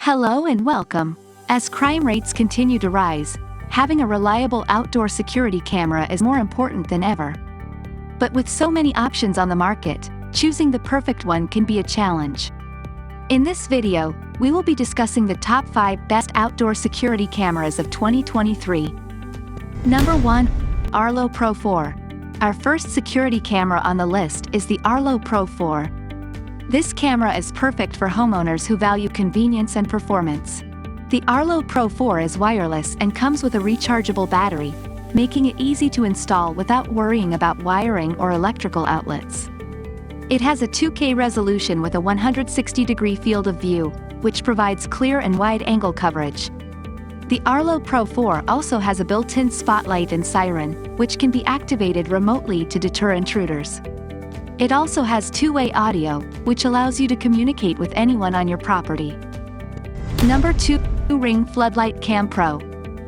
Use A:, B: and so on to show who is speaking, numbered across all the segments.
A: Hello and welcome. As crime rates continue to rise, having a reliable outdoor security camera is more important than ever. But with so many options on the market, choosing the perfect one can be a challenge. In this video, we will be discussing the top 5 best outdoor security cameras of 2023. Number 1. Arlo Pro 4. Our first security camera on the list is the Arlo Pro 4. This camera is perfect for homeowners who value convenience and performance. The Arlo Pro 4 is wireless and comes with a rechargeable battery, making it easy to install without worrying about wiring or electrical outlets. It has a 2K resolution with a 160-degree field of view, which provides clear and wide-angle coverage. The Arlo Pro 4 also has a built-in spotlight and siren, which can be activated remotely to deter intruders. It also has two-way audio, which allows you to communicate with anyone on your property. Number 2. Ring Floodlight Cam Pro.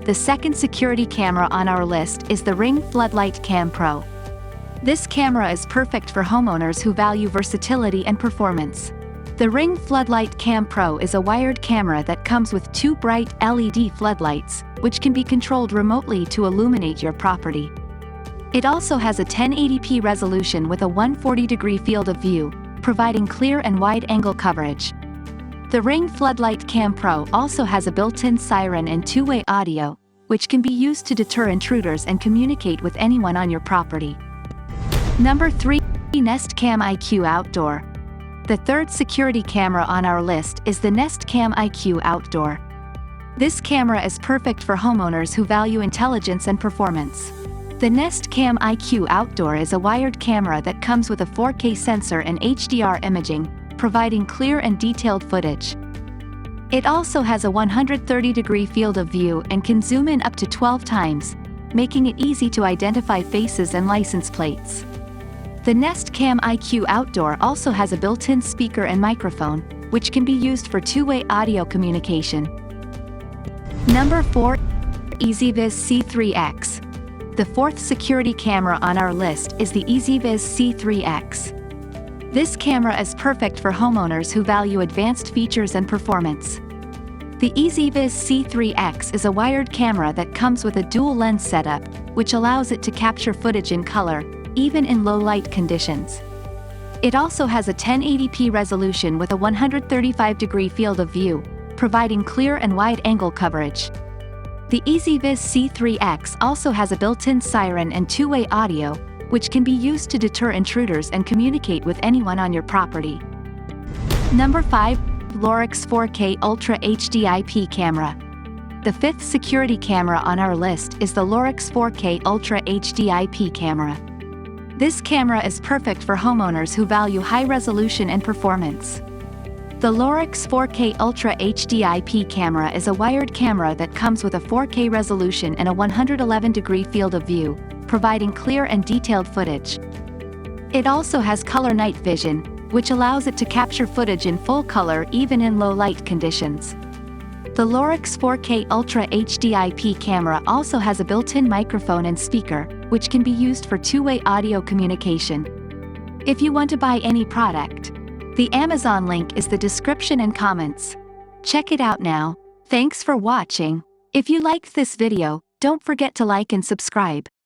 A: The second security camera on our list is the Ring Floodlight Cam Pro. This camera is perfect for homeowners who value versatility and performance. The Ring Floodlight Cam Pro is a wired camera that comes with 2 bright LED floodlights, which can be controlled remotely to illuminate your property. It also has a 1080p resolution with a 140-degree field of view, providing clear and wide-angle coverage. The Ring Floodlight Cam Pro also has a built-in siren and two-way audio, which can be used to deter intruders and communicate with anyone on your property. Number 3. Nest Cam IQ Outdoor. The third security camera on our list is the Nest Cam IQ Outdoor. This camera is perfect for homeowners who value intelligence and performance. The Nest Cam IQ Outdoor is a wired camera that comes with a 4K sensor and HDR imaging, providing clear and detailed footage. It also has a 130-degree field of view and can zoom in up to 12 times, making it easy to identify faces and license plates. The Nest Cam IQ Outdoor also has a built-in speaker and microphone, which can be used for two-way audio communication. Number 4. Ezviz C3X. The fourth security camera on our list is the Ezviz C3X. This camera is perfect for homeowners who value advanced features and performance. The Ezviz C3X is a wired camera that comes with a dual lens setup, which allows it to capture footage in color, even in low light conditions. It also has a 1080p resolution with a 135-degree field of view, providing clear and wide-angle coverage. The Ezviz C3X also has a built-in siren and two-way audio, which can be used to deter intruders and communicate with anyone on your property. Number 5. Lorex 4K Ultra HD IP Camera. The fifth security camera on our list is the Lorex 4K Ultra HD IP Camera. This camera is perfect for homeowners who value high resolution and performance. The Lorex 4K Ultra HD IP camera is a wired camera that comes with a 4K resolution and a 111-degree field of view, providing clear and detailed footage. It also has color night vision, which allows it to capture footage in full color even in low light conditions. The Lorex 4K Ultra HD IP camera also has a built-in microphone and speaker, which can be used for two-way audio communication. If you want to buy any product, the Amazon link is the description and comments. Check it out now. Thanks for watching. If you liked this video, don't forget to like and subscribe.